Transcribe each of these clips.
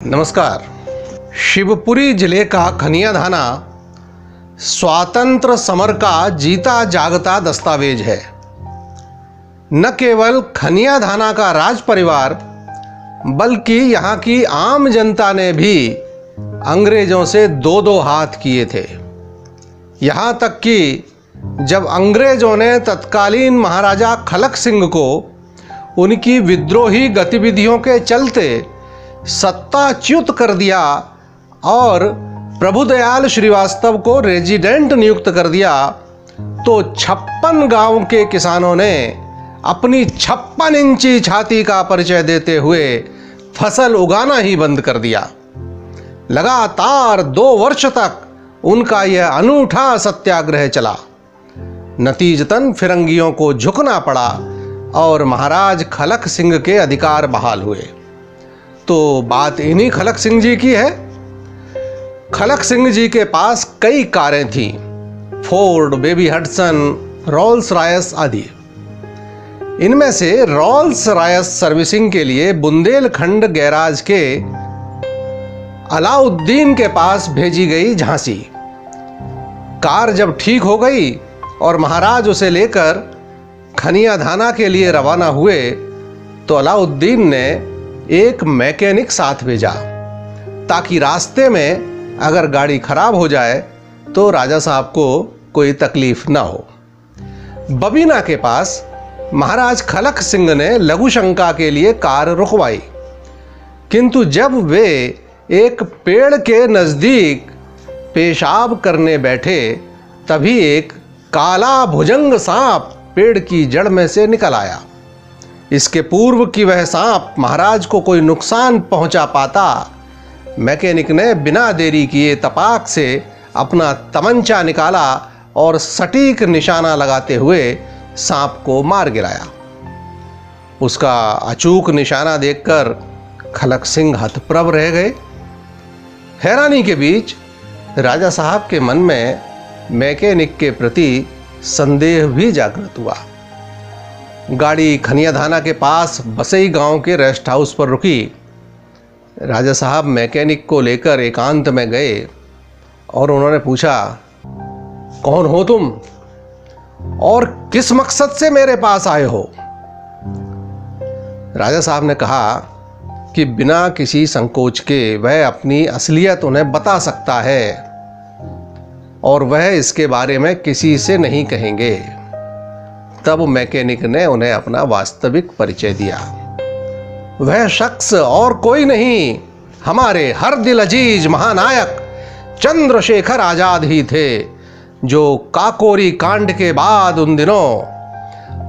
नमस्कार। शिवपुरी जिले का खनिया धाना स्वातंत्र्य समर का जीता जागता दस्तावेज है। न केवल खनिया धाना का राज परिवार बल्कि यहाँ की आम जनता ने भी अंग्रेजों से दो दो हाथ किए थे। यहाँ तक कि जब अंग्रेजों ने तत्कालीन महाराजा खलक सिंह को उनकी विद्रोही गतिविधियों के चलते सत्ताच्युत कर दिया और प्रभुदयाल श्रीवास्तव को रेजिडेंट नियुक्त कर दिया, तो 56 गांव के किसानों ने अपनी 56 इंची छाती का परिचय देते हुए फसल उगाना ही बंद कर दिया। लगातार 2 वर्ष तक उनका यह अनूठा सत्याग्रह चला। नतीजतन फिरंगियों को झुकना पड़ा और महाराज खलक सिंह के अधिकार बहाल हुए। तो बात इन्हीं खलक सिंह जी की है। खलक सिंह जी के पास कई कारें थीं, Ford, baby Hudson, Rolls Royce आदि। इनमें से रोल्स रॉयस सर्विसिंग के लिए बुंदेलखंड गैराज के अलाउद्दीन के पास भेजी गई झांसी। कार जब ठीक हो गई और महाराज उसे लेकर खनिया धाना के लिए रवाना हुए तो अलाउद्दीन ने एक मैकेनिक साथ भेजा ताकि रास्ते में अगर गाड़ी खराब हो जाए तो राजा साहब को कोई तकलीफ ना हो। बबीना के पास महाराज खलक सिंह ने लघु शंका के लिए कार रुकवाई, किंतु जब वे एक पेड़ के नज़दीक पेशाब करने बैठे तभी एक काला भुजंग सांप पेड़ की जड़ में से निकल आया। इसके पूर्व कि वह सांप महाराज को कोई नुकसान पहुंचा पाता, मैकेनिक ने बिना देरी किए तपाक से अपना तमंचा निकाला और सटीक निशाना लगाते हुए सांप को मार गिराया। उसका अचूक निशाना देखकर खलक सिंह हतप्रभ रह गए। हैरानी के बीच राजा साहब के मन में मैकेनिक के प्रति संदेह भी जागृत हुआ। गाड़ी खनिया धाना के पास बसई गांव के रेस्ट हाउस पर रुकी। राजा साहब मैकेनिक को लेकर एकांत में गए और उन्होंने पूछा, कौन हो तुम और किस मकसद से मेरे पास आए हो? राजा साहब ने कहा कि बिना किसी संकोच के वह अपनी असलियत उन्हें बता सकता है और वह इसके बारे में किसी से नहीं कहेंगे। तब मैकेनिक ने उन्हें अपना वास्तविक परिचय दिया। वह शख्स और कोई नहीं, हमारे हर दिल अजीज महानायक चंद्रशेखर आजाद ही थे, जो काकोरी कांड के बाद उन दिनों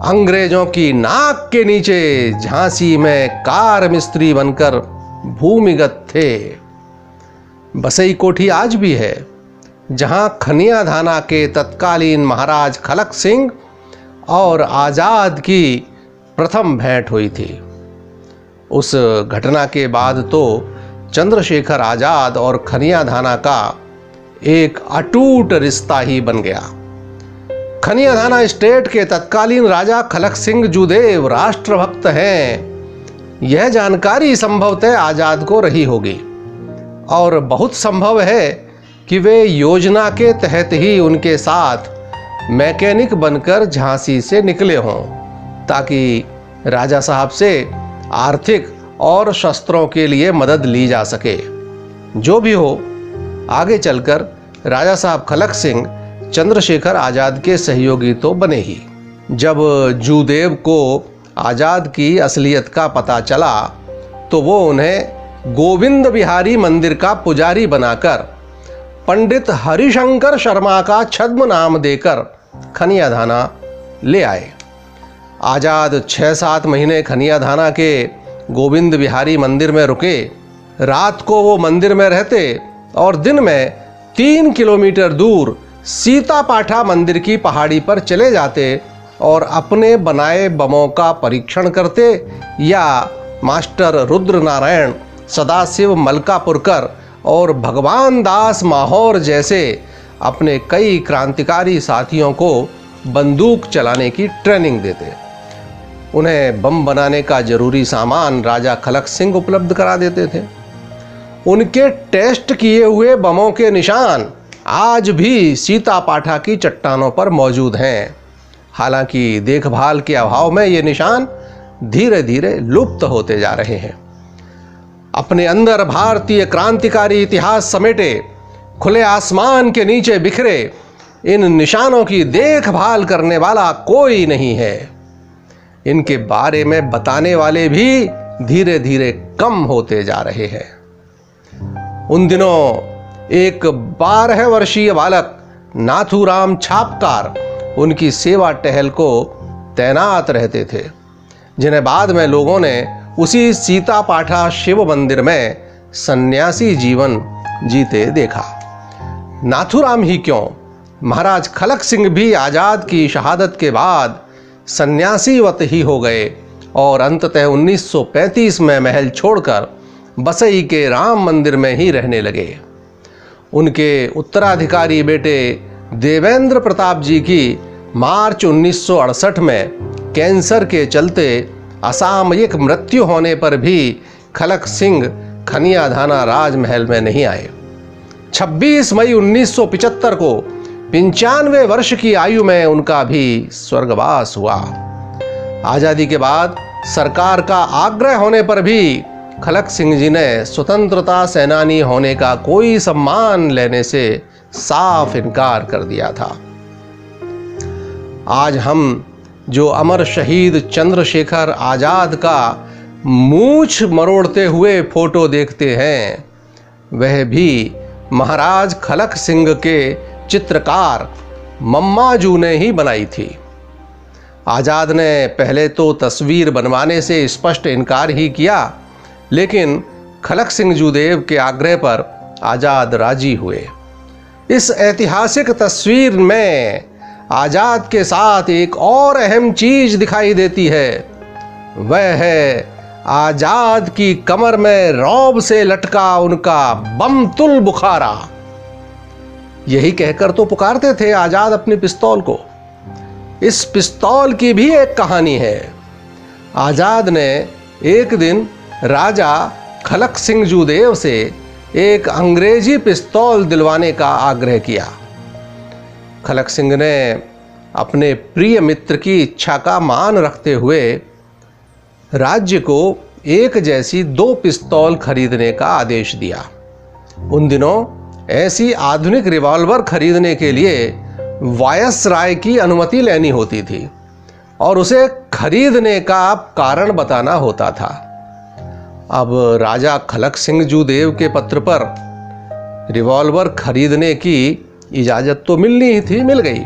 अंग्रेजों की नाक के नीचे झांसी में कार मिस्त्री बनकर भूमिगत थे। बसई कोठी आज भी है, जहां खनिया धाना के तत्कालीन महाराज खलक सिंह और आजाद की प्रथम भेंट हुई थी। उस घटना के बाद तो चंद्रशेखर आजाद और खनिया धाना का एक अटूट रिश्ता ही बन गया। खनिया धाना स्टेट के तत्कालीन राजा खलक सिंह जूदेव राष्ट्रभक्त हैं, यह जानकारी संभवतः आजाद को रही होगी और बहुत संभव है कि वे योजना के तहत ही उनके साथ मैकेनिक बनकर झांसी से निकले हों ताकि राजा साहब से आर्थिक और शस्त्रों के लिए मदद ली जा सके। जो भी हो, आगे चलकर राजा साहब खलक सिंह चंद्रशेखर आजाद के सहयोगी तो बने ही। जब जूदेव को आजाद की असलियत का पता चला तो वो उन्हें गोविंद बिहारी मंदिर का पुजारी बनाकर पंडित हरिशंकर शर्मा का छद्म नाम देकर खनिया धाना ले आए। आजाद 6-7 महीने खनिया धाना के गोविंद बिहारी मंदिर में रुके। रात को वो मंदिर में रहते और दिन में 3 किलोमीटर दूर सीतापाठा मंदिर की पहाड़ी पर चले जाते और अपने बनाए बमों का परीक्षण करते या मास्टर रुद्र नारायण, सदाशिव मलकापुरकर और भगवान दास माहौर जैसे अपने कई क्रांतिकारी साथियों को बंदूक चलाने की ट्रेनिंग देते। उन्हें बम बनाने का जरूरी सामान राजा खलक सिंह उपलब्ध करा देते थे। उनके टेस्ट किए हुए बमों के निशान आज भी सीतापाठा की चट्टानों पर मौजूद हैं। हालांकि देखभाल के अभाव में ये निशान धीरे धीरे लुप्त होते जा रहे हैं। अपने अंदर भारतीय क्रांतिकारी इतिहास समेटे खुले आसमान के नीचे बिखरे इन निशानों की देखभाल करने वाला कोई नहीं है। इनके बारे में बताने वाले भी धीरे धीरे कम होते जा रहे हैं। उन दिनों एक 12 वर्षीय बालक नाथूराम छापकार उनकी सेवा टहल को तैनात रहते थे, जिन्हें बाद में लोगों ने उसी सीतापाठा शिव मंदिर में सन्यासी जीवन जीते देखा। नाथूराम ही क्यों, महाराज खलक सिंह भी आजाद की शहादत के बाद सन्यासीवत ही हो गए और अंततः 1935 में महल छोड़कर बसई के राम मंदिर में ही रहने लगे। उनके उत्तराधिकारी बेटे देवेंद्र प्रताप जी की मार्च 1968 में कैंसर के चलते असामयिक मृत्यु होने पर भी खलक सिंह खनियाधाना राजमहल में नहीं आए। 26 मई 1975 को 95 वर्ष की आयु में उनका भी स्वर्गवास हुआ। आजादी के बाद सरकार का आग्रह होने पर भी खलक सिंह जी ने स्वतंत्रता सेनानी होने का कोई सम्मान लेने से साफ इनकार कर दिया था। आज हम जो अमर शहीद चंद्रशेखर आजाद का मूंछ मरोड़ते हुए फोटो देखते हैं, वह भी महाराज खलक सिंह के चित्रकार मम्माजू ने ही बनाई थी। आजाद ने पहले तो तस्वीर बनवाने से स्पष्ट इनकार ही किया, लेकिन खलक सिंह जूदेव के आग्रह पर आजाद राजी हुए। इस ऐतिहासिक तस्वीर में आजाद के साथ एक और अहम चीज दिखाई देती है, वह है आजाद की कमर में रौब से लटका उनका बमतुल बुखारा। यही कहकर तो पुकारते थे आजाद अपनी पिस्तौल को। इस पिस्तौल की भी एक कहानी है। आजाद ने एक दिन राजा खलक सिंह जूदेव से एक अंग्रेजी पिस्तौल दिलवाने का आग्रह किया। खलक सिंह ने अपने प्रिय मित्र की इच्छा का मान रखते हुए राज्य को एक जैसी 2 पिस्तौल खरीदने का आदेश दिया। उन दिनों ऐसी आधुनिक रिवॉल्वर खरीदने के लिए वायसराय की अनुमति लेनी होती थी और उसे खरीदने का कारण बताना होता था। अब राजा खलक सिंह जूदेव के पत्र पर रिवॉल्वर खरीदने की इजाज़त तो मिलनी ही थी, मिल गई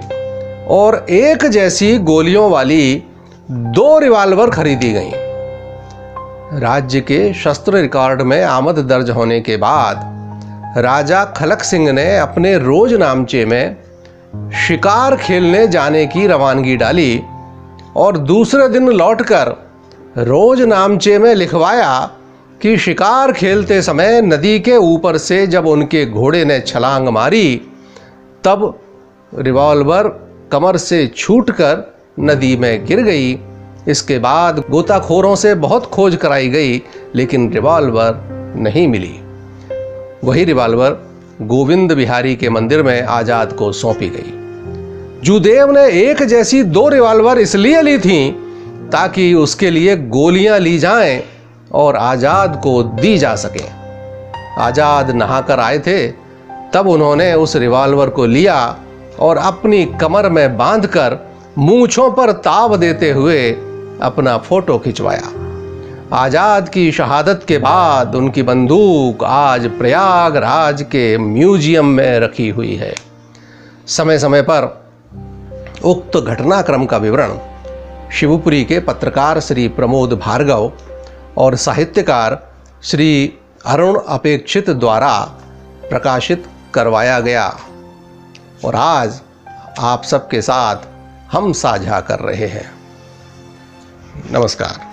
और एक जैसी गोलियों वाली 2 रिवॉल्वर खरीदी गईं। राज्य के शस्त्र रिकॉर्ड में आमद दर्ज होने के बाद राजा खलक सिंह ने अपने रोज नामचे में शिकार खेलने जाने की रवानगी डाली और दूसरे दिन लौटकर रोज नामचे में लिखवाया कि शिकार खेलते समय नदी के ऊपर से जब उनके घोड़े ने छलांग मारी तब रिवॉल्वर कमर से छूटकर नदी में गिर गई। इसके बाद गोताखोरों से बहुत खोज कराई गई, लेकिन रिवॉल्वर नहीं मिली। वही रिवॉल्वर गोविंद बिहारी के मंदिर में आजाद को सौंपी गई। जूदेव ने एक जैसी 2 रिवॉल्वर इसलिए ली थी ताकि उसके लिए गोलियां ली जाएं और आजाद को दी जा सके। आजाद नहाकर आए थे, तब उन्होंने उस रिवॉल्वर को लिया और अपनी कमर में बांधकर मूंछों पर ताव देते हुए अपना फोटो खिंचवाया। आजाद की शहादत के बाद उनकी बंदूक आज प्रयागराज के म्यूजियम में रखी हुई है। समय समय पर उक्त घटनाक्रम का विवरण शिवपुरी के पत्रकार श्री प्रमोद भार्गव और साहित्यकार श्री अरुण अपेक्षित द्वारा प्रकाशित करवाया गया और आज आप सबके साथ हम साझा कर रहे हैं। नमस्कार।